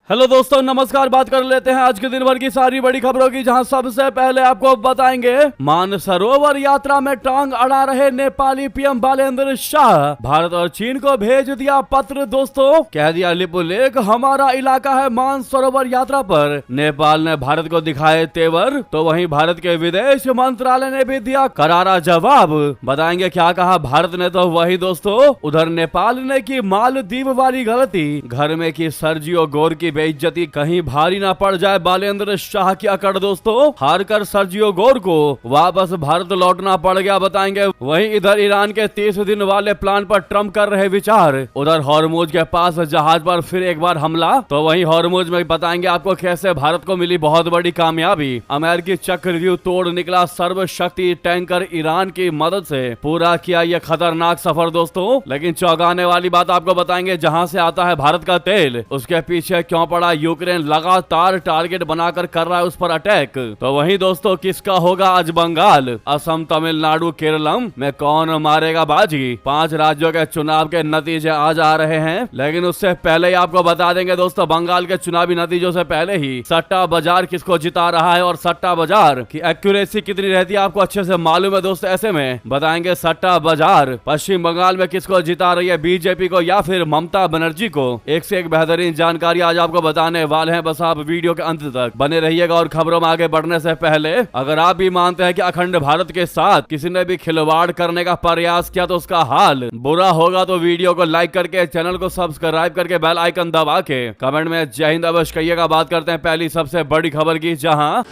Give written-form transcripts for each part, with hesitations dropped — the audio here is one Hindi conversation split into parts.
हेलो दोस्तों, नमस्कार। बात कर लेते हैं आज के दिन भर की सारी बड़ी खबरों की, जहां सबसे पहले आपको बताएंगे मानसरोवर यात्रा में टांग अड़ा रहे नेपाली पीएम बालेंद्र शाह। भारत और चीन को भेज दिया पत्र। दोस्तों, कह दिया लिपुलेख हमारा इलाका है मानसरोवर यात्रा पर नेपाल ने भारत को दिखाए तेवर। तो वहीं भारत के विदेश मंत्रालय ने भी दिया करारा जवाब। बताएंगे क्या कहा भारत ने। तो वही दोस्तों, उधर नेपाल ने की मालदीव वाली गलती, घर में की सर्जियो गोर की बेइज्जती, कहीं भारी ना पड़ जाए बालेंद्र शाह की अकड़। दोस्तों, हार कर सर्जियो गोर को वापस भारत लौटना पड़ गया। बताएंगे वहीं इधर ईरान के 30 दिन वाले प्लान पर ट्रम्प कर रहे विचार। उधर हॉर्मुज के पास जहाज पर फिर एक बार हमला। तो वहीं हॉर्मुज में बताएंगे आपको कैसे भारत को मिली बहुत बड़ी कामयाबी। अमेरिकी चक्रव्यूह तोड़ निकला सर्वशक्ति टैंकर, ईरान की मदद से पूरा किया यह खतरनाक सफर। दोस्तों, लेकिन चौंकाने वाली बात आपको बताएंगे, जहां से आता है भारत का तेल, उसके पीछे क्यों पड़ा यूक्रेन लगातार टारगेट बनाकर कर रहा है उस पर अटैक। तो वहीं दोस्तों, किसका होगा आज बंगाल, असम, तमिलनाडु, केरलम में कौन मारेगा बाजी। 5 राज्यों के चुनाव के नतीजे आज आ रहे हैं, लेकिन उससे पहले ही आपको बता देंगे दोस्तों, बंगाल के चुनावी नतीजों से पहले ही सट्टा बाजार किसको जिता रहा है और सट्टा बाजार की एक्यूरेसी कितनी रहती है आपको अच्छे से मालूम है दोस्तों। ऐसे में बताएंगे सट्टा बाजार पश्चिम बंगाल में किसको जिता रही है, बीजेपी को या फिर ममता बनर्जी को। एक से एक बेहतरीन जानकारी आज आपको बताने वाले हैं। बस आप वीडियो के अंत तक बने रहिएगा। और खबरों में आगे बढ़ने से पहले, अगर आप भी मानते हैं कि अखंड भारत के साथ किसी ने भी खिलवाड़ करने का प्रयास किया तो उसका हाल बुरा होगा, तो वीडियो को लाइक करके, चैनल को सब्सक्राइब करके, बेल आइकन दबा के कमेंट में जय हिंद अवश्य कहिएगा। बात करते हैं पहली सबसे बड़ी खबर की, जहां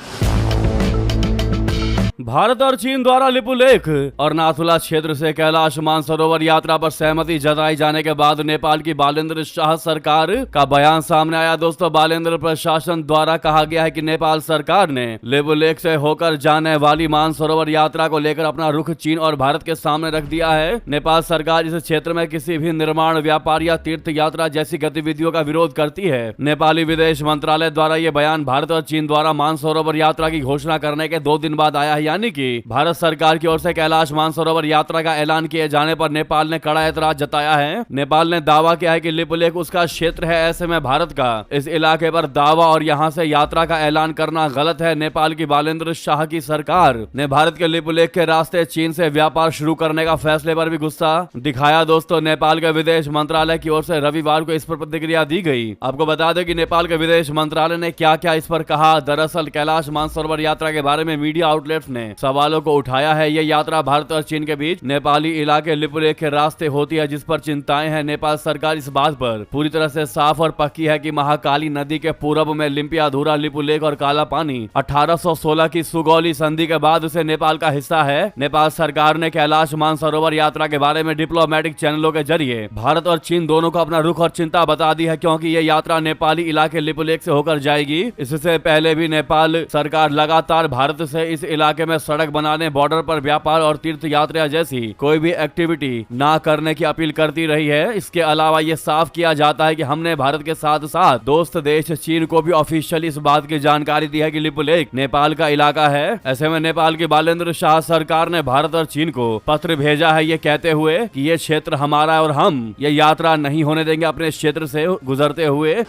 भारत और चीन द्वारा लिपुलेख और नाथुला क्षेत्र से कैलाश मानसरोवर यात्रा पर सहमति जताई जाने के बाद नेपाल की बालेंद्र शाह सरकार का बयान सामने आया। दोस्तों, बालेंद्र प्रशासन द्वारा कहा गया है कि नेपाल सरकार ने लिपुलेख से होकर जाने वाली मानसरोवर यात्रा को लेकर अपना रुख चीन और भारत के सामने रख दिया है। नेपाल सरकार इस क्षेत्र में किसी भी निर्माण, व्यापार या तीर्थ यात्रा जैसी गतिविधियों का विरोध करती है। नेपाली विदेश मंत्रालय द्वारा यह बयान भारत और चीन द्वारा मानसरोवर यात्रा की घोषणा करने के 2 दिन बाद आया है, यानी कि भारत सरकार की ओर से कैलाश मानसरोवर यात्रा का ऐलान किए जाने पर नेपाल ने कड़ा एतराज जताया है। नेपाल ने दावा किया है कि लिपुलेख उसका क्षेत्र है, ऐसे में भारत का इस इलाके पर दावा और यहां से यात्रा का ऐलान करना गलत है। नेपाल की बालेंद्र शाह की सरकार ने भारत के लिपुलेख के रास्ते चीन से व्यापार शुरू करने का फैसले पर भी गुस्सा दिखाया। दोस्तों, नेपाल के विदेश मंत्रालय की ओर से रविवार को इस पर प्रतिक्रिया दी गई। आपको बता दें कि नेपाल के विदेश मंत्रालय ने क्या क्या इस पर कहा। दरअसल कैलाश मानसरोवर यात्रा के बारे में मीडिया आउटलेट्स ने सवालों को उठाया है। यह यात्रा भारत और चीन के बीच नेपाली इलाके लिपुलेख के रास्ते होती है, जिस पर चिंताएं हैं। नेपाल सरकार इस बात पर पूरी तरह से साफ और पक्की है कि महाकाली नदी के पूरब में लिम्पियाधुरा, लिपुलेख और काला पानी 1816 की सुगौली संधि के बाद उसे नेपाल का हिस्सा है। नेपाल सरकार ने कैलाश मानसरोवर यात्रा के बारे में डिप्लोमेटिक चैनलों के जरिए भारत और चीन दोनों को अपना रुख और चिंता बता दी है, क्योंकि यह यात्रा नेपाली इलाके लिपुलेख से होकर जाएगी। इससे पहले भी नेपाल सरकार लगातार भारत से इस इलाके में सड़क बनाने, बॉर्डर पर व्यापार और तीर्थ यात्रा जैसी कोई भी एक्टिविटी ना करने की अपील करती रही है। इसके अलावा ये साफ किया जाता है कि हमने भारत के साथ साथ दोस्त देश चीन को भी ऑफिशियली इस बात की जानकारी दी है कि लिपुलेख नेपाल का इलाका है। ऐसे में नेपाल की बालेंद्र शाह सरकार ने भारत और चीन को पत्र भेजा है, ये कहते हुए कि ये क्षेत्र हमारा है और हम ये यात्रा नहीं होने देंगे अपने क्षेत्र से गुजरते हुए।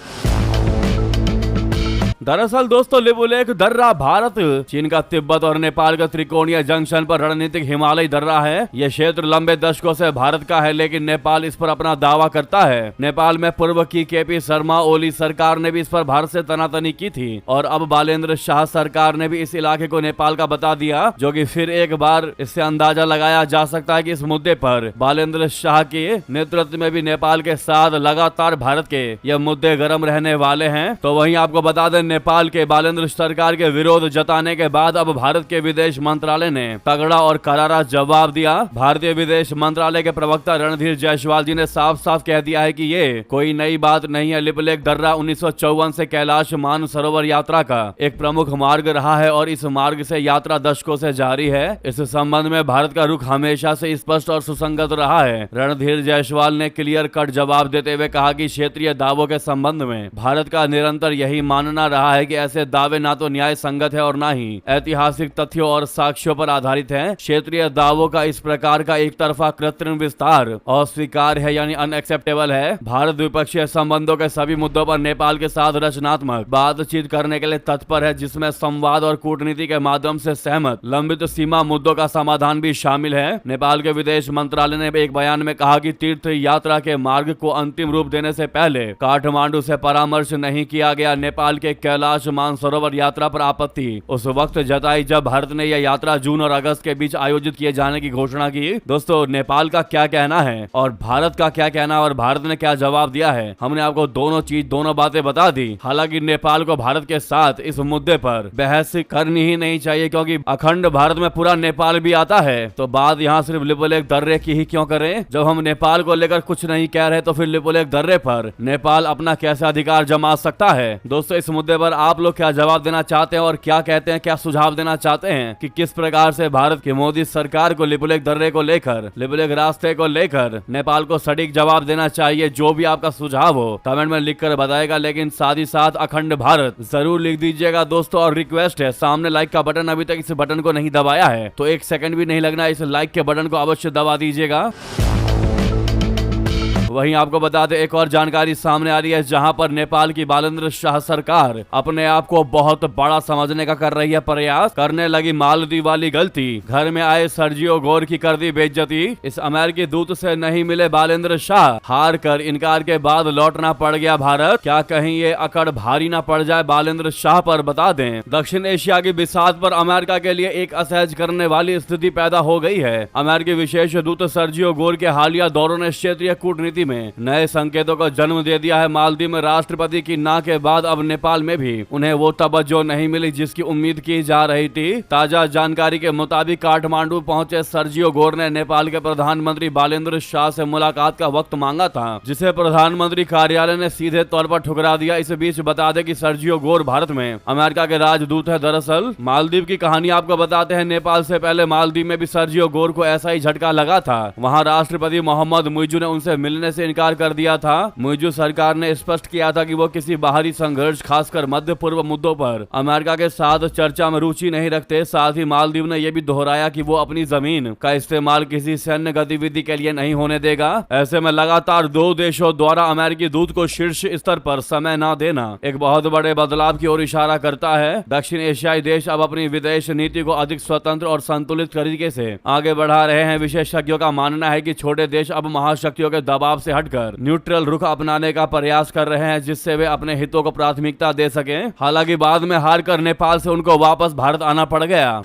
दरअसल दोस्तों, लिपुलेख दर्रा भारत चीन का तिब्बत और नेपाल का त्रिकोणीय जंक्शन पर रणनीतिक हिमालय दर्रा है। यह क्षेत्र लंबे दशकों से भारत का है, लेकिन नेपाल इस पर अपना दावा करता है। नेपाल में पूर्व की केपी शर्मा ओली सरकार ने भी इस पर भारत से तनातनी की थी और अब बालेंद्र शाह सरकार ने भी इस इलाके को नेपाल का बता दिया, जो कि फिर एक बार इससे अंदाजा लगाया जा सकता है कि इस मुद्दे पर बालेंद्र शाह के नेतृत्व में भी नेपाल के साथ लगातार भारत के यह मुद्दे गर्म रहने वाले हैं। तो वहीं आपको बता दें, नेपाल के बालेंद्र सरकार के विरोध जताने के बाद अब भारत के विदेश मंत्रालय ने तगड़ा और करारा जवाब दिया। भारतीय विदेश मंत्रालय के प्रवक्ता रणधीर जायसवाल जी ने साफ साफ कह दिया है कि ये कोई नई बात नहीं है। लिपुलेख दर्रा 1954 से कैलाश मानसरोवर यात्रा का एक प्रमुख मार्ग रहा है और इस मार्ग से यात्रा दशकों से जारी है। इस संबंध में भारत का रुख हमेशा से स्पष्ट और सुसंगत रहा है। रणधीर जायसवाल ने क्लियर कट जवाब देते हुए कहा कि क्षेत्रीय दावों के संबंध में भारत का निरंतर यही मानना रहा है कि ऐसे दावे ना तो न्याय संगत है और ना ही ऐतिहासिक तथ्यों और साक्ष्यों पर आधारित है। क्षेत्रीय दावों का इस प्रकार का एक तरफा कृत्रिम विस्तार अस्वीकार है यानी अनएक्सेप्टेबल है। भारत द्विपक्षीय संबंधों के सभी मुद्दों पर नेपाल के साथ रचनात्मक बातचीत करने के लिए तत्पर है, जिसमें संवाद और कूटनीति के माध्यम से सहमत लंबित सीमा मुद्दों का समाधान भी शामिल है। नेपाल के विदेश मंत्रालय ने एक बयान में कहा कि तीर्थ यात्रा के मार्ग को अंतिम रूप देने से पहले काठमांडू से परामर्श नहीं किया गया। नेपाल के कैलाश मानसरोवर यात्रा पर आपत्ति उस वक्त जताई जब भारत ने यह यात्रा जून और अगस्त के बीच आयोजित किए जाने की घोषणा की। दोस्तों, नेपाल का क्या कहना है और भारत का क्या कहना और भारत ने क्या जवाब दिया है, हमने आपको दोनों बातें बता दी। हालांकि नेपाल को भारत के साथ इस मुद्दे पर बहस करनी ही नहीं चाहिए, क्योंकि अखंड भारत में पूरा नेपाल भी आता है। तो बात यहाँ सिर्फ लिपुलेख दर्रे की ही क्यों करें? जब हम नेपाल को लेकर कुछ नहीं कह रहे तो फिर लिपुलेख दर्रे पर नेपाल अपना कैसे अधिकार जमा सकता है? दोस्तों, इस मुद्दे पर आप लोग क्या जवाब देना चाहते हैं और क्या कहते हैं, क्या सुझाव देना चाहते हैं कि किस प्रकार से भारत की मोदी सरकार को लिपुलेख दर्रे को लेकर, लिपुलेख रास्ते को लेकर नेपाल को सटीक जवाब देना चाहिए? जो भी आपका सुझाव हो कमेंट में लिखकर बताएगा, लेकिन साथ ही साथ अखंड भारत जरूर लिख दीजिएगा दोस्तों। और रिक्वेस्ट है, सामने लाइक का बटन अभी तक इस बटन को नहीं दबाया है तो 1 सेकंड भी नहीं लगना, इस लाइक के बटन को अवश्य दबा दीजिएगा। वहीं आपको बता दें, एक और जानकारी सामने आ रही है जहां पर नेपाल की बालेंद्र शाह सरकार अपने आप को बहुत बड़ा समझने का कर रही है प्रयास। करने लगी मालदीव वाली गलती, घर में आए सर्जियो गोर की कर दी बेइज्जती। इस अमेरिकी दूत से नहीं मिले बालेंद्र शाह, हार कर इनकार के बाद लौटना पड़ गया भारत। क्या कहीं ये अकड़ भारी ना पड़ जाए बालेंद्र शाह पर? बता दें, दक्षिण एशिया की बिसात पर अमेरिका के लिए एक असहज करने वाली स्थिति पैदा हो गई है। अमेरिकी विशेष दूत सर्जियो गोर के हालिया दौरों ने क्षेत्रीय कूटनीति में नए संकेतों को जन्म दे दिया है। मालदीव में राष्ट्रपति की ना के बाद अब नेपाल में भी उन्हें वो तवज्जो नहीं मिली जिसकी उम्मीद की जा रही थी। ताजा जानकारी के मुताबिक काठमांडू पहुंचे सर्जियो गोर ने नेपाल के प्रधानमंत्री बालेंद्र शाह से मुलाकात का वक्त मांगा था, जिसे प्रधानमंत्री कार्यालय ने सीधे तौर पर ठुकरा दिया। इस बीच बता दें कि सर्जियो गोर भारत में अमेरिका के राजदूत है। दरअसल मालदीव की कहानी आपको बताते हैं। नेपाल से पहले मालदीव में भी सर्जियो गोर को ऐसा ही झटका लगा था। वहाँ राष्ट्रपति मोहम्मद मुइजू ने उनसे मिलने से इनकार कर दिया था। मुइजू सरकार ने स्पष्ट किया था कि वो किसी बाहरी संघर्ष, खासकर मध्य पूर्व मुद्दों पर अमेरिका के साथ चर्चा में रुचि नहीं रखते। साथ ही मालदीव ने यह भी दोहराया कि वो अपनी जमीन का इस्तेमाल किसी सैन्य गतिविधि के लिए नहीं होने देगा। ऐसे में लगातार 2 देशों द्वारा अमेरिकी दूत को शीर्ष स्तर पर समय न देना एक बहुत बड़े बदलाव की ओर इशारा करता है। दक्षिण एशियाई देश अब अपनी विदेश नीति को अधिक स्वतंत्र और संतुलित तरीके से आगे बढ़ा रहे हैं। विशेषज्ञों का मानना है कि छोटे देश अब महाशक्तियों के दबाव से हटकर न्यूट्रल रुख अपनाने का प्रयास कर रहे हैं, जिससे वे अपने हितों को प्राथमिकता दे सकें। हालांकि बाद में हार कर नेपाल से उनको वापस भारत आना पड़ गया।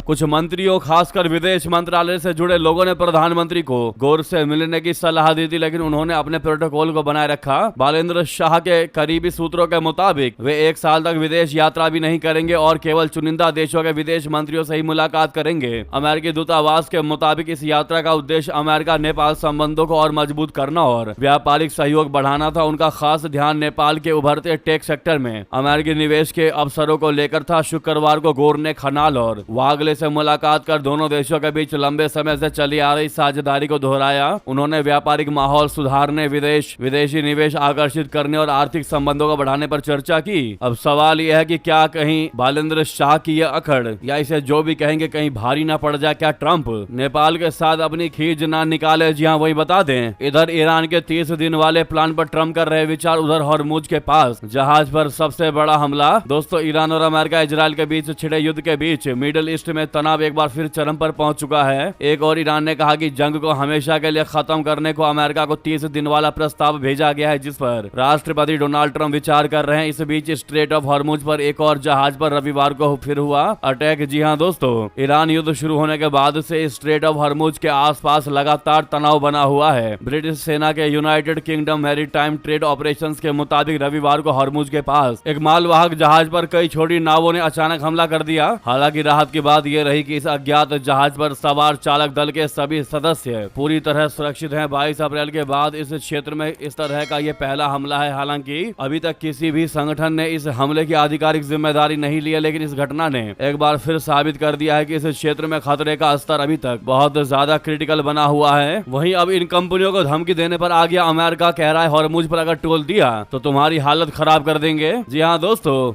कुछ मंत्रियों, खासकर विदेश मंत्रालय से जुड़े लोगों ने प्रधानमंत्री को गोर से मिलने की सलाह दी थी, लेकिन उन्होंने अपने प्रोटोकॉल को बनाए रखा। बालेंद्र शाह के करीबी सूत्रों के मुताबिक वे 1 साल तक विदेश यात्रा भी नहीं करेंगे और केवल चुनिंदा देशों के विदेश मंत्रियों से ही मुलाकात करेंगे। अमेरिकी दूतावास के मुताबिक इस यात्रा का उद्देश्य अमेरिका नेपाल संबंधों को और मजबूत करना और व्यापारिक सहयोग बढ़ाना था। उनका खास ध्यान नेपाल के उभरते टेक सेक्टर में अमेरिकी निवेश के अवसरों को लेकर था। शुक्रवार को गोर ने खनाल और वागले से मुलाकात कर दोनों देशों के बीच लंबे समय से चली आ रही साझेदारी को दोहराया। उन्होंने व्यापारिक माहौल सुधारने, विदेशी निवेश आकर्षित करने और आर्थिक संबंधों को बढ़ाने पर चर्चा की। अब सवाल यह है कि क्या कहीं बालेंद्र शाह की यह अकड़, या इसे जो भी कहेंगे, कहीं भारी ना पड़ जाए? क्या ट्रंप नेपाल के साथ अपनी खींच ना निकाले? जी हाँ, वही बता दें, इधर ईरान के 30 दिन वाले प्लान पर ट्रंप कर रहे विचार, उधर हॉर्मुज के पास जहाज पर सबसे बड़ा हमला। दोस्तों, ईरान और अमेरिका इजराइल के बीच छिड़े युद्ध के बीच मिडिल ईस्ट में तनाव एक बार फिर चरम पर पहुंच चुका है। एक और ईरान ने कहा कि जंग को हमेशा के लिए खत्म करने को अमेरिका को 30 दिन वाला प्रस्ताव भेजा गया है, जिस पर राष्ट्रपति डोनाल्ड ट्रंप विचार कर रहे हैं। इस बीच स्ट्रेट ऑफ हॉर्मुज पर एक और जहाज पर रविवार को फिर हुआ अटैक। जी हां दोस्तों, ईरान युद्ध शुरू होने के बाद से स्ट्रेट ऑफ हॉर्मुज के आसपास लगातार तनाव बना हुआ है। ब्रिटिश सेना के United kingdom maritime trade operations के मुताबिक रविवार को हॉर्मुज के पास एक मालवाहक जहाज पर कई छोटी नावों ने अचानक हमला कर दिया। हालांकि राहत के बाद ये ये रही कि इस अज्ञात जहाज पर सवार चालक दल के सभी सदस्य पूरी तरह सुरक्षित हैं। 22 अप्रैल के बाद इस क्षेत्र में इस तरह का ये पहला हमला है। हालांकि अभी तक किसी भी संगठन ने इस हमले की आधिकारिक जिम्मेदारी नहीं ली है, लेकिन इस घटना ने एक बार फिर साबित कर दिया है कि इस क्षेत्र में खतरे का स्तर अभी तक बहुत ज्यादा क्रिटिकल बना हुआ है। वहीं अब इन कंपनियों को धमकी देने पर आ गया अमेरिका, कह रहा है हॉर्मुज पर अगर टोल दिया तो तुम्हारी हालत खराब कर देंगे। जी हाँ दोस्तों,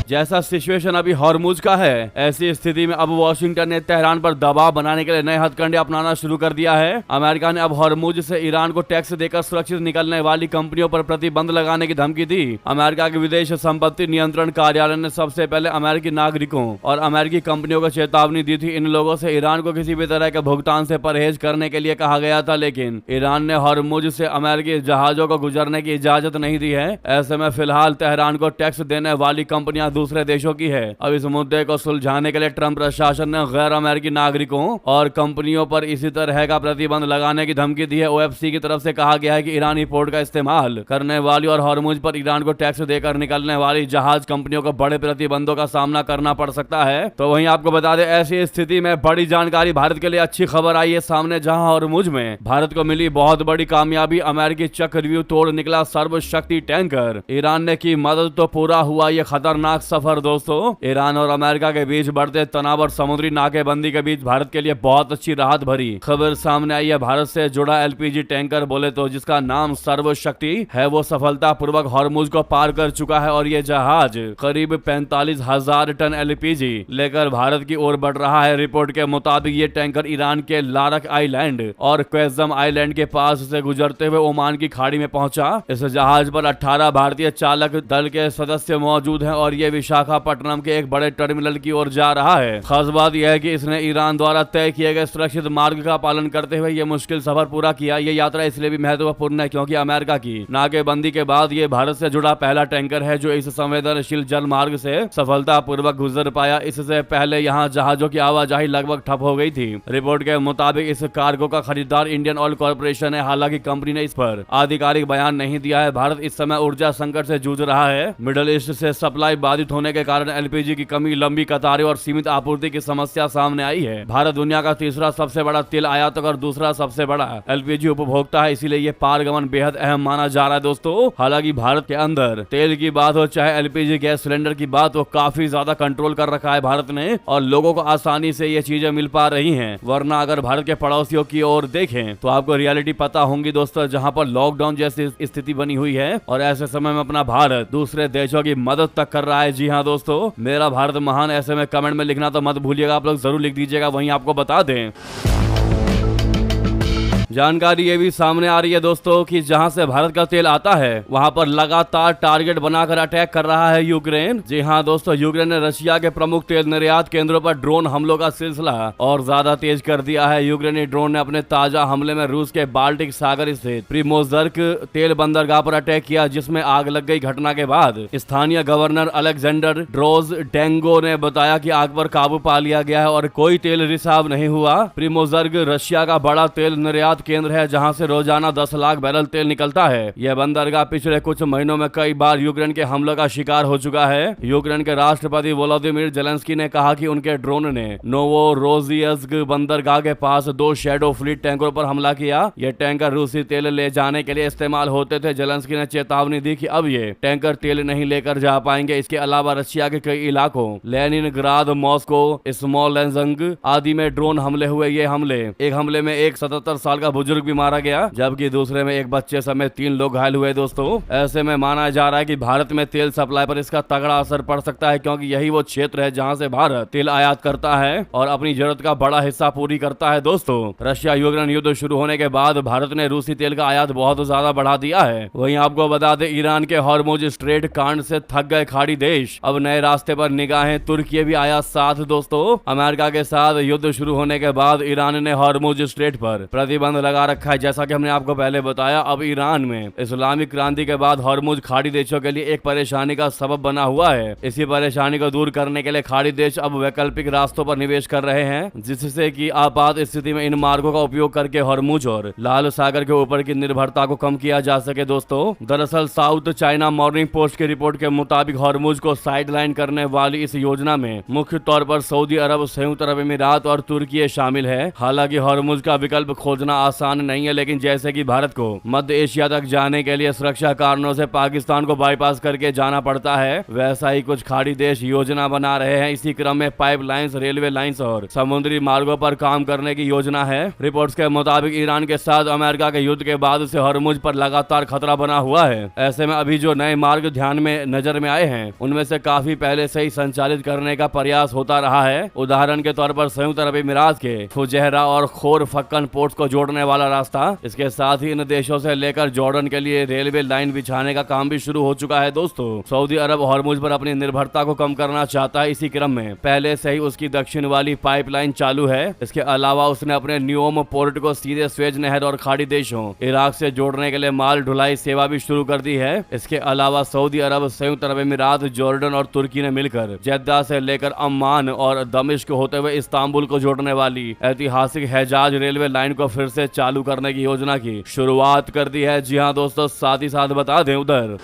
जैसा सिचुएशन अभी हॉर्मुज का है, ऐसी स्थिति में अब वॉशिंगटन ने तेहरान पर दबाव बनाने के लिए नए हथकंडे अपनाना शुरू कर दिया है। अमेरिका ने अब हॉर्मुज से ईरान को टैक्स देकर सुरक्षित निकलने वाली कंपनियों पर प्रतिबंध लगाने की धमकी दी। अमेरिका के विदेश संपत्ति नियंत्रण कार्यालय ने सबसे पहले अमेरिकी नागरिकों और अमेरिकी कंपनियों को चेतावनी दी थी। इन लोगों से ईरान को किसी भी तरह के भुगतान से परहेज करने के लिए कहा गया था, लेकिन ईरान ने हॉर्मुज से अमेरिकी जहाजों को गुजरने की इजाजत नहीं दी है। ऐसे में फिलहाल तेहरान को टैक्स देने वाली कंपनियां दूसरे देशों की है। अब इस मुद्दे को सुलझाने के लिए ट्रंप प्रशासन ने गैर अमेरिकी नागरिकों और कंपनियों पर इसी तरह का प्रतिबंध लगाने की धमकी दी है। ओएफसी की तरफ से कहा गया है कि ईरानी पोर्ट का इस्तेमाल करने वाली और हॉर्मुज पर ईरान को टैक्स देकर निकलने वाली जहाज कंपनियों को बड़े प्रतिबंधों का सामना करना पड़ सकता है। तो वहीं आपको बता दें, ऐसी स्थिति में बड़ी जानकारी भारत के लिए अच्छी खबर आई है सामने, जहां हॉर्मुज में भारत को मिली बहुत बड़ी कामयाबी। अमेरिकी चक्रव्यूह तोड़ निकला सर्वशक्ति टैंकर। ईरान ने की मदद तो पूरा हुआ ये खतरनाक सफर। दोस्तों, ईरान और अमेरिका के बीच बढ़ते तनाव और समुद्री नाकेबंदी के बीच भारत के लिए बहुत अच्छी राहत भरी खबर सामने आई है। भारत से जुड़ा एलपीजी टैंकर बोले तो जिसका नाम सर्वशक्ति है, वो सफलतापूर्वक हॉर्मुज को पार कर चुका है और ये जहाज करीब 45,000 टन एलपीजी लेकर भारत की ओर बढ़ रहा है। रिपोर्ट के मुताबिक ये टैंकर ईरान के लारक आइलैंड और क्वेज़म आइलैंड के पास से गुजरते हुए ओमान की खाड़ी में पहुंचा। इस जहाज पर 18 भारतीय चालक दल के सदस्य मौजूद हैं और ये विशाखापट्टनम के एक बड़े टर्मिनल की ओर जा रहा है। खास बात यह है कि इसने ईरान द्वारा तय किए गए सुरक्षित मार्ग का पालन करते हुए ये मुश्किल सफर पूरा किया। ये यात्रा इसलिए भी महत्वपूर्ण है क्योंकि अमेरिका की नाकेबंदी के बाद ये भारत से जुड़ा पहला टैंकर है जो इस संवेदनशील जल मार्ग से सफलतापूर्वक गुजर पाया। इससे पहले यहाँ जहाजों की आवाजाही लगभग ठप हो गई थी। रिपोर्ट के मुताबिक इस कार्गो का खरीदार इंडियन ऑयल कॉर्पोरेशन है। हालांकि कंपनी ने इस पर आधिकारिक बयान नहीं दिया है। भारत इस समय ऊर्जा संकट से जूझ रहा है। मिडल ईस्ट से सप्लाई बाधित होने के कारण एलपीजी की कमी, लंबी कतारें और सीमित आपूर्ति की समस्या सामने आई है। भारत दुनिया का तीसरा सबसे बड़ा तेल आयातक और दूसरा सबसे बड़ा एलपीजी उपभोक्ता है, इसीलिए ये पारगमन बेहद अहम माना जा रहा है। दोस्तों, हालांकि भारत के अंदर तेल की बात हो चाहे एलपीजी गैस सिलेंडर की बात हो, काफी ज्यादा कंट्रोल कर रखा है भारत ने और लोगों को आसानी से ये चीजें मिल पा रही हैं। वरना अगर भारत के पड़ोसियों की ओर देखें तो आपको रियलिटी पता होंगी दोस्तों, जहां पर लॉकडाउन जैसी स्थिति बनी हुई है और ऐसे समय में अपना भारत दूसरे देशों की मदद तक कर रहा है। जी हाँ दोस्तों, मेरा भारत महान। ऐसे में कमेंट में लिखना तो मत भूलिएगा, आप लोग जरूर लिख दीजिएगा। वहीं आपको बता दें, जानकारी ये भी सामने आ रही है दोस्तों कि जहां से भारत का तेल आता है वहां पर लगातार टारगेट बनाकर अटैक कर रहा है यूक्रेन। जी हां दोस्तों, यूक्रेन ने रशिया के प्रमुख तेल निर्यात केंद्रों पर ड्रोन हमलों का सिलसिला और ज्यादा तेज कर दिया है। यूक्रेनी ड्रोन ने अपने ताजा हमले में रूस के बाल्टिक सागर स्थित प्रिमोजर्क तेल बंदरगाह पर अटैक किया, जिसमें आग लग गई। घटना के बाद स्थानीय गवर्नर अलेक्जेंडर ड्रोजडेंको ने बताया कि आग पर काबू पा लिया गया है और कोई तेल रिसाव नहीं हुआ। प्रिमोजर्क रशिया का बड़ा तेल निर्यात केंद्र है जहां से रोजाना 10 लाख बैरल तेल निकलता है। यह बंदरगाह पिछले कुछ महीनों में कई बार यूक्रेन के हमलों का शिकार हो चुका है। यूक्रेन के राष्ट्रपति वोलोदिमीर जेलेंस्की ने कहा कि उनके ड्रोन ने नोवोरोजियस्क बंदरगाह के पास 2 शैडो फ्लीट टैंकरों पर हमला किया। ये टैंकर रूसी तेल ले जाने के लिए इस्तेमाल होते थे। जेलेंस्की ने चेतावनी दी कि अब ये टैंकर तेल नहीं लेकर जा पाएंगे। इसके अलावा रशिया के कई इलाकों लेनिनग्राद, मॉस्को, स्मोलेंस्क आदि में ड्रोन हमले हुए। ये हमले, एक हमले में एक 77 साल का बुजुर्ग भी मारा गया, जबकि दूसरे में एक बच्चे समेत 3 लोग घायल हुए। दोस्तों, ऐसे में माना जा रहा है कि भारत में तेल सप्लाई पर इसका तगड़ा असर पड़ सकता है, क्योंकि यही वो क्षेत्र है जहां से भारत तेल आयात करता है और अपनी जरूरत का बड़ा हिस्सा पूरी करता है। दोस्तों, रशिया यूक्रेन युद्ध शुरू होने के बाद भारत ने रूसी तेल का आयात बहुत ज्यादा बढ़ा दिया है। वहीं आपको बता दें, ईरान के हॉर्मुज स्ट्रेट कांड से थक गए खाड़ी देश अब नए रास्ते पर निगाहें। तुर्की भी आया साथ। दोस्तों, अमेरिका के साथ युद्ध शुरू होने के बाद ईरान ने हॉर्मुज स्ट्रेट पर प्रतिबंध प्रतिबंध लगा रखा है। जैसा कि हमने आपको पहले बताया, अब ईरान में इस्लामिक क्रांति के बाद हॉर्मुज खाड़ी देशों के लिए एक परेशानी का सबब बना हुआ है। इसी परेशानी को दूर करने के लिए खाड़ी देश अब वैकल्पिक रास्तों पर निवेश कर रहे हैं, जिससे कि आपात स्थिति में इन मार्गों का उपयोग करके हॉर्मुज और लाल सागर के ऊपर की निर्भरता को कम किया जा सके। दोस्तों, दरअसल साउथ चाइना मॉर्निंग पोस्ट की रिपोर्ट के मुताबिक हॉर्मुज को साइडलाइन करने वाली इस योजना में मुख्य तौर पर सऊदी अरब, संयुक्त अरब अमीरात और तुर्की शामिल है। हालांकि हॉर्मुज का विकल्प खोजना आसान नहीं है, लेकिन जैसे कि भारत को मध्य एशिया तक जाने के लिए सुरक्षा कारणों से पाकिस्तान को बाईपास करके जाना पड़ता है, वैसा ही कुछ खाड़ी देश योजना बना रहे हैं। इसी क्रम में पाइपलाइंस, रेलवे लाइंस और समुद्री मार्गों पर काम करने की योजना है। रिपोर्ट्स के मुताबिक ईरान के साथ अमेरिका के युद्ध के बाद से हॉर्मुज पर लगातार खतरा बना हुआ है। ऐसे में अभी जो नए मार्ग ध्यान में नजर में आए हैं, उनमें से काफी पहले से ही संचालित करने का प्रयास होता रहा है। उदाहरण के तौर पर संयुक्त अरब अमीरात के फुजैरा और खोर फक्कन पोर्ट्स को जोड़ने वाला रास्ता। इसके साथ ही इन देशों से लेकर जॉर्डन के लिए रेलवे लाइन बिछाने का काम भी शुरू हो चुका है। दोस्तों, सऊदी अरब हॉर्मुज पर अपनी निर्भरता को कम करना चाहता है। इसी क्रम में पहले से ही उसकी दक्षिण वाली पाइपलाइन चालू है। इसके अलावा उसने अपने न्यूम पोर्ट को सीधे स्वेज नहर और खाड़ी देशों इराक से जोड़ने के लिए माल ढुलाई सेवा भी शुरू कर दी है। इसके अलावा सऊदी अरब, संयुक्त अरब अमीरात, जॉर्डन और तुर्की ने मिलकर जेद्दा से लेकर अम्मान और दमिश्क होते हुए इस्तांबुल को जोड़ने वाली ऐतिहासिक हेजाज रेलवे लाइन को फिर से चालू करने की योजना की शुरुआत कर दी है। जी हाँ दोस्तों, साथ ही साथ बता दें, उधर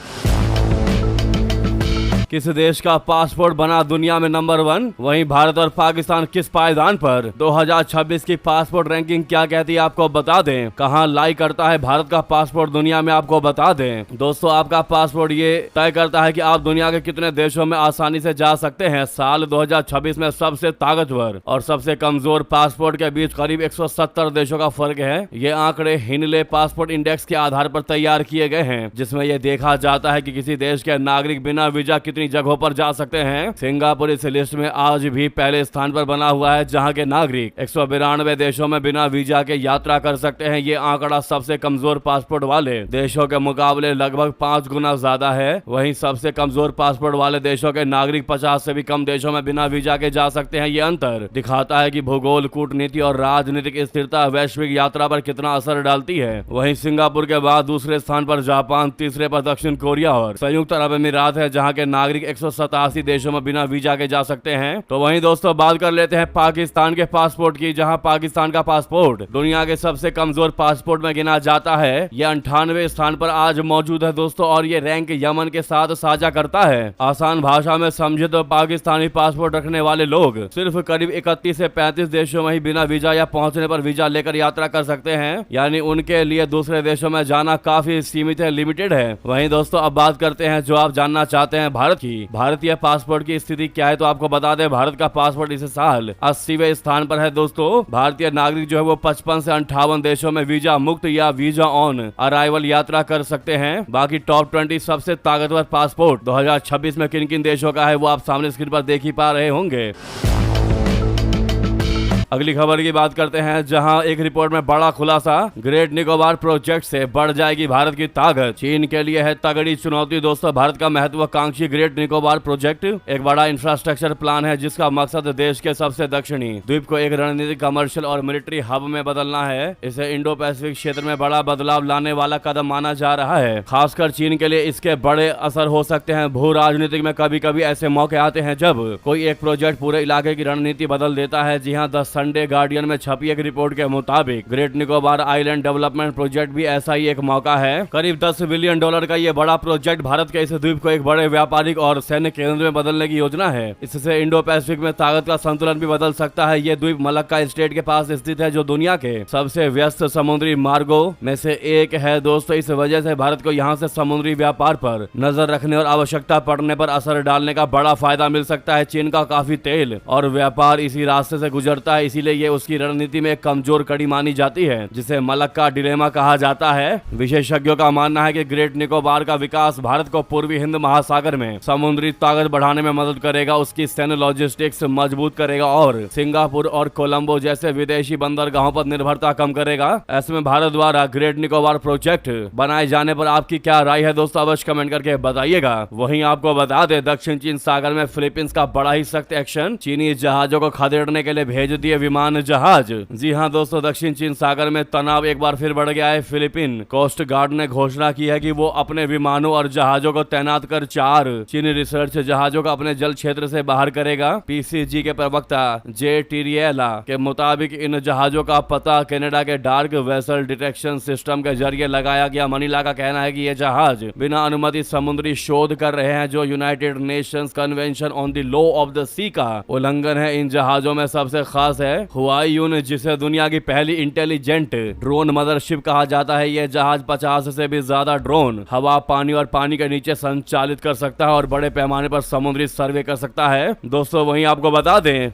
किस देश का पासपोर्ट बना दुनिया में नंबर 1? वहीं भारत और पाकिस्तान किस पायदान पर? 2026 की पासपोर्ट रैंकिंग क्या कहती है आपको बता दें। कहां लाई करता है भारत का पासपोर्ट दुनिया में, आपको बता दें। दोस्तों, आपका पासपोर्ट ये तय करता है कि आप दुनिया के कितने देशों में आसानी से जा सकते हैं। साल 2026 में सबसे ताकतवर और सबसे कमजोर पासपोर्ट के बीच करीब 170 देशों का फर्क है। ये आंकड़े हिनले पासपोर्ट इंडेक्स के आधार पर तैयार किए गए हैं, जिसमें यह देखा जाता है कि किसी देश के नागरिक बिना वीजा कितनी जगहों पर जा सकते हैं। सिंगापुर इस लिस्ट में आज भी पहले स्थान पर बना हुआ है, जहां के नागरिक 192 देशों में बिना वीजा के यात्रा कर सकते हैं। ये आंकड़ा सबसे कमजोर पासपोर्ट वाले देशों के मुकाबले लगभग 5 गुना ज्यादा है। वहीं सबसे कमजोर पासपोर्ट वाले देशों के नागरिक 50 से भी कम देशों में बिना वीजा के जा सकते हैं। ये अंतर दिखाता है कि भूगोल, कूटनीति और राजनीतिक स्थिरता वैश्विक यात्रा पर कितना असर डालती है। वहीं सिंगापुर के बाद दूसरे स्थान पर जापान, तीसरे पर दक्षिण कोरिया और संयुक्त अरब अमीरात है, जहां के नागरिक 187 देशों में बिना वीजा के जा सकते हैं। तो वहीं दोस्तों, बात कर लेते हैं पाकिस्तान के पासपोर्ट की, जहां पाकिस्तान का पासपोर्ट दुनिया के सबसे कमजोर पासपोर्ट में गिना जाता है। यह 98वें स्थान पर आज मौजूद है दोस्तों, और ये रैंक यमन के साथ साझा करता है। आसान भाषा में समझे तो पाकिस्तानी पासपोर्ट रखने वाले लोग सिर्फ करीब 31 से 35 देशों में ही बिना वीजा या पहुंचने पर वीजा लेकर यात्रा कर सकते हैं। यानी उनके लिए दूसरे देशों में जाना काफी सीमित है, लिमिटेड है। वहीं दोस्तों, अब बात करते हैं जो आप जानना चाहते हैं भारत की। भारतीय पासपोर्ट की स्थिति क्या है, तो आपको बता दें, भारत का पासपोर्ट इस साल 80वें स्थान पर है। दोस्तों, भारतीय नागरिक जो है वो 55 से 58 देशों में वीजा मुक्त या वीजा ऑन अराइवल यात्रा कर सकते हैं। बाकी टॉप 20 सबसे ताकतवर पासपोर्ट 2026 में किन किन देशों का है, वो आप सामने स्क्रीन पर देख ही पा रहे होंगे। अगली खबर की बात करते हैं, जहां एक रिपोर्ट में बड़ा खुलासा, ग्रेट निकोबार प्रोजेक्ट से बढ़ जाएगी भारत की ताकत। चीन के लिए है तगड़ी चुनौती। दोस्तों, भारत का महत्वाकांक्षी ग्रेट निकोबार प्रोजेक्ट एक बड़ा इंफ्रास्ट्रक्चर प्लान है, जिसका मकसद देश के सबसे दक्षिणी द्वीप को एक रणनीतिक, कमर्शियल और मिलिट्री हब में बदलना है। इसे इंडो पैसिफिक क्षेत्र में बड़ा बदलाव लाने वाला कदम माना जा रहा है। खासकर चीन के लिए इसके बड़े असर हो सकते हैं। भू राजनीतिक में कभी कभी ऐसे मौके आते हैं जब कोई एक प्रोजेक्ट पूरे इलाके की रणनीति बदल देता है। जी हाँ, संडे गार्डियन में छपी एक रिपोर्ट के मुताबिक great Nicobar island development project भी ऐसा ही एक मौका है। करीब $10 बिलियन का ये बड़ा प्रोजेक्ट भारत के इस द्वीप को एक बड़े व्यापारिक और सैन्य केंद्र में बदलने की योजना है। इससे इंडो पैसिफिक में ताकत का संतुलन भी बदल सकता है। ये द्वीप मलक्का स्टेट के पास स्थित है, जो दुनिया के सबसे व्यस्त समुद्री मार्गों में से एक है। दोस्तों, इस वजह से भारत को यहाँ से समुद्री व्यापार पर नजर रखने और आवश्यकता पड़ने पर असर डालने का बड़ा फायदा मिल सकता है। चीन का काफी तेल और व्यापार इसी रास्ते से गुजरता है, इसीलिए ये उसकी रणनीति में एक कमजोर कड़ी मानी जाती है, जिसे मलक्का डिलेमा कहा जाता है। विशेषज्ञों का मानना है कि ग्रेट निकोबार का विकास भारत को पूर्वी हिंद महासागर में समुद्री ताकत बढ़ाने में मदद करेगा, उसकी सैन्य लॉजिस्टिक्स मजबूत करेगा और सिंगापुर और कोलंबो जैसे विदेशी बंदरगाहों पर निर्भरता कम करेगा। ऐसे में भारत द्वारा ग्रेट निकोबार प्रोजेक्ट बनाए जाने पर आपकी क्या राय है दोस्तों, अवश्य कमेंट करके बताइएगा। वहीं आपको बता दें, दक्षिण चीन सागर में फिलीपींस का बड़ा ही सख्त एक्शन, चीनी जहाजों को खदेड़ने के लिए भेज दिए स्तरीय विमान जहाज। जी हां दोस्तों, दक्षिण चीन सागर में तनाव एक बार फिर बढ़ गया है। फिलीपीन कोस्ट गार्ड ने घोषणा की है कि वो अपने विमानों और जहाजों को तैनात कर 4 चीनी रिसर्च जहाजों को अपने जल क्षेत्र से बाहर करेगा। पीसीजी के प्रवक्ता जे टिरियला के मुताबिक इन जहाजों का पता कनाडा के डार्क वेसल डिटेक्शन सिस्टम के जरिए लगाया गया। मनीला का कहना है कि ये जहाज बिना अनुमति समुद्री शोध कर रहे हैं, जो United Nations Convention on the Law of the Sea का उल्लंघन है। इन जहाजों में सबसे खास है हुआईयून, जिसे दुनिया की पहली इंटेलिजेंट ड्रोन मदरशिप कहा जाता है। यह जहाज 50 से भी ज्यादा ड्रोन हवा, पानी और पानी के नीचे संचालित कर सकता है और बड़े पैमाने पर समुद्री सर्वे कर सकता है। दोस्तों वहीं आपको बता दें,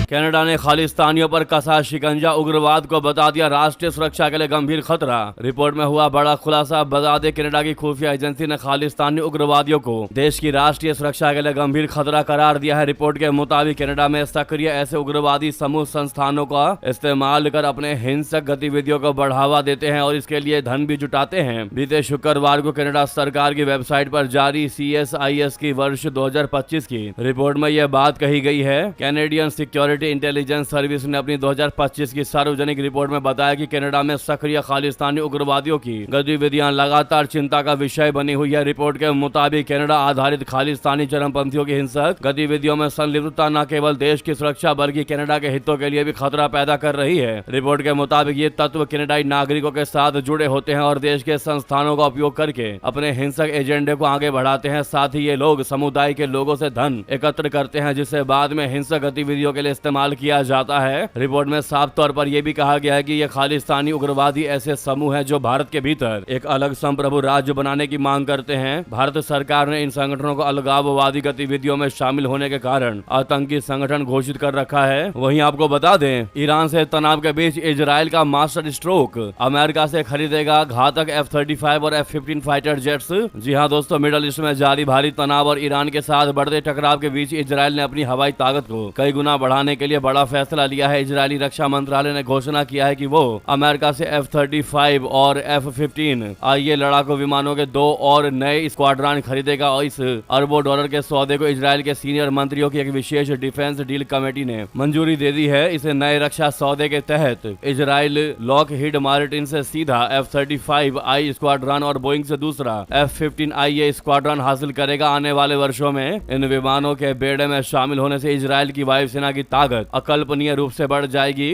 कनाडा ने खालिस्तानियों पर कसा शिकंजा, उग्रवाद को बता दिया राष्ट्रीय सुरक्षा के लिए गंभीर खतरा। रिपोर्ट में हुआ बड़ा खुलासा, बता दें कनाडा की खुफिया एजेंसी ने खालिस्तानी उग्रवादियों को देश की राष्ट्रीय सुरक्षा के लिए गंभीर खतरा करार दिया है। रिपोर्ट के मुताबिक कनाडा में सक्रिय ऐसे उग्रवादी समूह संस्थानों का इस्तेमाल कर अपने हिंसक गतिविधियों को बढ़ावा देते हैं और इसके लिए धन भी जुटाते हैं। बीते शुक्रवार को कनाडा सरकार की वेबसाइट पर जारी CSIS की वर्ष 2025 की रिपोर्ट में यह बात कही गई है। कैनेडियन सिक्योरिटी इंटेलिजेंस सर्विस ने अपनी 2025 की सार्वजनिक रिपोर्ट में बताया कि कनाडा में सक्रिय खालिस्तानी उग्रवादियों की गतिविधियां लगातार चिंता का विषय बनी हुई है। रिपोर्ट के मुताबिक कनाडा आधारित खालिस्तानी चरमपंथियों की हिंसक गतिविधियों में संलिप्तता न केवल देश की सुरक्षा बल्कि कनाडा के हितों के लिए भी खतरा पैदा कर रही है। रिपोर्ट के मुताबिक ये तत्व कनाडाई नागरिकों के साथ जुड़े होते हैं और देश के संस्थानों का उपयोग करके अपने हिंसक एजेंडे को आगे बढ़ाते हैं। साथ ही ये लोग समुदाय के लोगों से धन एकत्र करते हैं, जिसे बाद में हिंसक गतिविधियों के लिए इस्तेमाल किया जाता है। रिपोर्ट में साफ तौर पर यह भी कहा गया है कि ये खालिस्तानी उग्रवादी ऐसे समूह हैं जो भारत के भीतर एक अलग संप्रभु राज्य बनाने की मांग करते हैं। भारत सरकार ने इन संगठनों को अलगाववादी गतिविधियों में शामिल होने के कारण आतंकी संगठन घोषित कर रखा है। वहीं आपको बता दें, ईरान से तनाव के बीच इजराइल का मास्टर स्ट्रोक, अमेरिका से खरीदेगा घातक F-35 और F-15 फाइटर जेट्स। जी हाँ दोस्तों, मिडल ईस्ट में जारी भारी तनाव और ईरान के साथ बढ़ते टकराव के बीच इजराइल ने अपनी हवाई ताकत को कई गुना बढ़ाने के लिए बड़ा फैसला लिया है। इजरायली रक्षा मंत्रालय ने घोषणा किया है कि वो अमेरिका से F-35 और F-15 लड़ाकू विमानों के 2 और नए स्क्वाड्रन खरीदेगा और इस अरबों डॉलर के सौदे को इजराइल के सीनियर मंत्रियों की एक विशेष डिफेंस डील कमेटी ने मंजूरी दे दी है। इस नए रक्षा सौदे के तहत इजराइल लॉकहीड मार्टिन से सीधा F-35I स्क्वाड्रन और बोइंग से दूसरा F-15I स्क्वाड्रन हासिल करेगा। आने वाले वर्षों में इन विमानों के बेड़े में शामिल होने से इजराइल की वायुसेना की ताकत अकल्पनीय रूप से बढ़ जाएगी।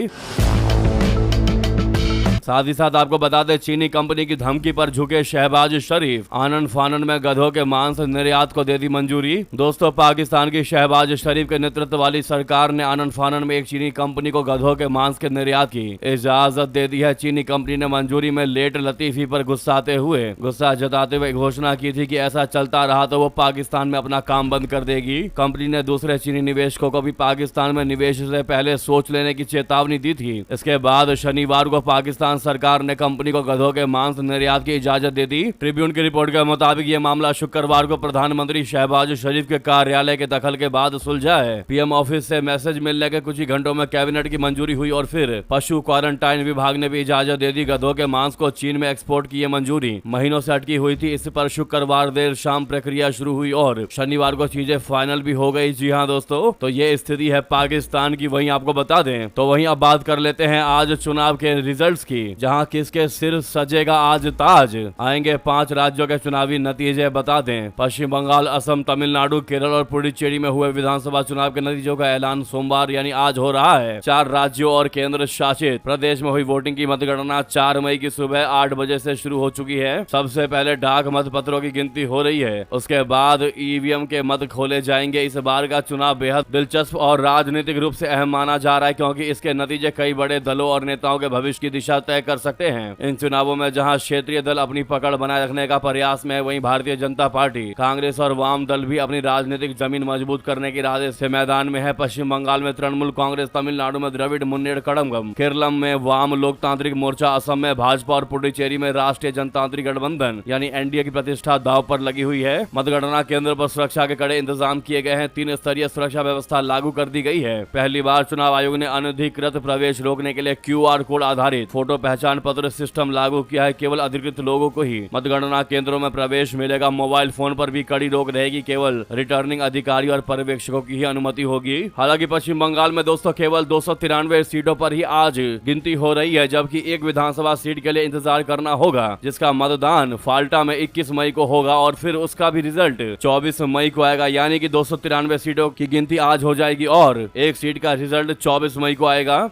साथ ही साथ आपको बता दें, चीनी कंपनी की धमकी पर झुके शहबाज शरीफ, आनन फानन में गधों के मांस निर्यात को दे दी मंजूरी। दोस्तों, पाकिस्तान की शहबाज शरीफ के नेतृत्व वाली सरकार ने आनन फानन में एक चीनी कंपनी को गधों के मांस के निर्यात की इजाजत दे दी है। चीनी कंपनी ने मंजूरी में लेट लतीफी पर गुस्सा जताते हुए घोषणा की थी कि ऐसा चलता रहा तो वो पाकिस्तान में अपना काम बंद कर देगी। कंपनी ने दूसरे चीनी निवेशकों को भी पाकिस्तान में निवेश से पहले सोच लेने की चेतावनी दी थी। इसके बाद शनिवार को पाकिस्तान सरकार ने कंपनी को गधों के मांस निर्यात की इजाजत दे दी। ट्रिब्यून की रिपोर्ट के मुताबिक ये मामला शुक्रवार को प्रधानमंत्री शहबाज शरीफ के कार्यालय के दखल के बाद सुलझा है। पीएम ऑफिस से मैसेज मिलने के कुछ ही घंटों में कैबिनेट की मंजूरी हुई और फिर पशु क्वारंटाइन विभाग ने भी इजाजत दे दी। गधों के मांस को चीन में एक्सपोर्ट की मंजूरी महीनों से अटकी हुई थी। इस पर शुक्रवार देर शाम प्रक्रिया शुरू हुई और शनिवार को चीजें फाइनल भी हो गई। जी हाँ दोस्तों, तो ये स्थिति है पाकिस्तान की। वहीं आपको बता दें, तो वहीं अब बात कर लेते हैं आज चुनाव के रिजल्ट्स की, जहां किसके सिर सजेगा आज ताज। आएंगे 5 राज्यों के चुनावी नतीजे, बता दें। पश्चिम बंगाल, असम, तमिलनाडु, केरल और पुडुचेरी में हुए विधानसभा चुनाव के नतीजों का ऐलान सोमवार यानी आज हो रहा है। 4 राज्यों और केंद्र शासित प्रदेश में हुई वोटिंग की मतगणना 4 मई की सुबह 8 बजे से शुरू हो चुकी है। सबसे पहले डाक मतपत्रों की गिनती हो रही है, उसके बाद ईवीएम के मत खोले जाएंगे। इस बार का चुनाव बेहद दिलचस्प और राजनीतिक रूप से अहम माना जा रहा है, क्योंकि इसके नतीजे कई बड़े दलों और नेताओं के भविष्य की दिशा तय कर सकते हैं। इन चुनावों में जहां क्षेत्रीय दल अपनी पकड़ बनाए रखने का प्रयास में है, वहीं भारतीय जनता पार्टी, कांग्रेस और वाम दल भी अपनी राजनीतिक जमीन मजबूत करने के इरादे से मैदान में है। पश्चिम बंगाल में तृणमूल कांग्रेस, तमिलनाडु में द्रविड़ मुन्नेड़ कड़गम, केरलम में वाम लोकतांत्रिक मोर्चा, असम में भाजपा और पुडुचेरी में राष्ट्रीय जनतांत्रिक गठबंधन यानी एनडीए की प्रतिष्ठा दांव पर लगी हुई है। मतगणना केंद्र पर सुरक्षा के कड़े इंतजाम किए गए हैं। 3 स्तरीय सुरक्षा व्यवस्था लागू कर दी गई है। पहली बार चुनाव आयोग ने अनधिकृत प्रवेश रोकने के लिए QR कोड आधारित फोटो पहचान पत्र सिस्टम लागू किया है। केवल अधिकृत लोगों को ही मतगणना केंद्रों में प्रवेश मिलेगा। मोबाइल फोन पर भी कड़ी रोक रहेगी। केवल रिटर्निंग अधिकारी और पर्यवेक्षकों की ही अनुमति होगी। हालांकि पश्चिम बंगाल में दोस्तों केवल 293 सीटों पर ही आज गिनती हो रही है, जबकि एक विधानसभा सीट के लिए इंतजार करना होगा, जिसका मतदान फाल्टा में 21 मई को होगा और फिर उसका भी रिजल्ट 24 मई को आएगा। यानी कि 293 सीटों की गिनती आज हो जाएगी और एक सीट का रिजल्ट 24 मई को आएगा।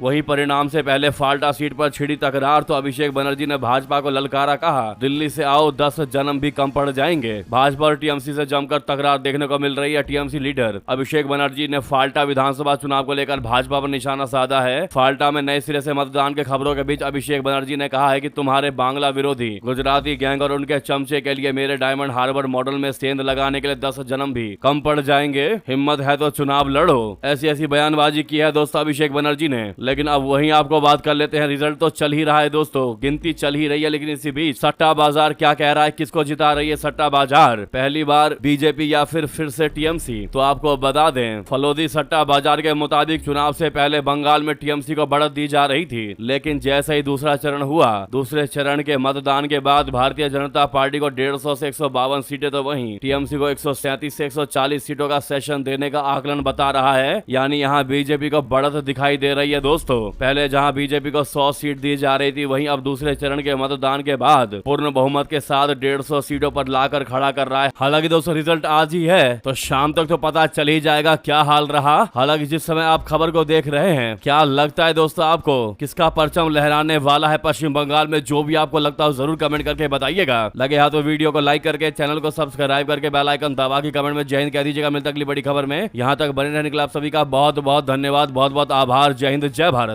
वहीं परिणाम से पहले फाल्टा सीट पर छिड़ी तकरार तो अभिषेक बनर्जी ने भाजपा को ललकारा, कहा दिल्ली से आओ 10 जन्म भी कम पड़ जाएंगे। भाजपा और टीएमसी से जमकर तकरार देखने को मिल रही है। टीएमसी लीडर अभिषेक बनर्जी ने फाल्टा विधानसभा चुनाव को लेकर भाजपा पर निशाना साधा है। फाल्टा में नए सिरे से मतदान के खबरों के बीच अभिषेक बनर्जी ने कहा है कि तुम्हारे बांग्ला विरोधी गुजराती गैंग और उनके चमचे के लिए मेरे डायमंड हार्बर मॉडल में सेंध लगाने के लिए 10 जन्म भी कम पड़ जाएंगे। हिम्मत है तो चुनाव लड़ो। ऐसी बयानबाजी की है दोस्तों अभिषेक बनर्जी ने। लेकिन अब वहीं आपको बात कर लेते हैं। रिजल्ट तो चल ही रहा है दोस्तों, गिनती चल ही रही है, लेकिन इसी बीच सट्टा बाजार क्या कह रहा है, किसको जिता रही है सट्टा बाजार, पहली बार बीजेपी या फिर से टीएमसी? तो आपको बता दें, फलोदी सट्टा बाजार के मुताबिक चुनाव से पहले बंगाल में टीएमसी को बढ़त दी जा रही थी, लेकिन जैसे ही दूसरा चरण हुआ, दूसरे चरण के मतदान के बाद भारतीय जनता पार्टी को 150 से 152 सीटें तो वहीं टीएमसी को 137 से 140 सीटों का सेशन देने का आकलन बता रहा है। यानी यहाँ बीजेपी को बढ़त दिखाई दे रही है दोस्तों। पहले जहां बीजेपी को 100 सीट दी जा रही थी, वहीं अब दूसरे चरण के मतदान के बाद पूर्ण बहुमत के साथ 150 सीटों पर लाकर खड़ा कर रहा है। हालांकि दोस्तों रिजल्ट आज ही है, तो शाम तक तो पता चल ही जाएगा क्या हाल रहा। हालांकि जिस समय आप खबर को देख रहे हैं, क्या लगता है दोस्तों आपको किसका परचम लहराने वाला है पश्चिम बंगाल में? जो भी आपको लगता हो जरूर कमेंट करके बताइएगा। लगे हाथ तो वीडियो को लाइक करके, चैनल को सब्सक्राइब करके, बेल आइकन दबा के कमेंट में जय हिंद कह दीजिएगा। मिलता अगली बड़ी खबर में। यहाँ तक बने रहने के लिए आप सभी का बहुत बहुत धन्यवाद, बहुत बहुत आभार। जय हिंद, जय भारत।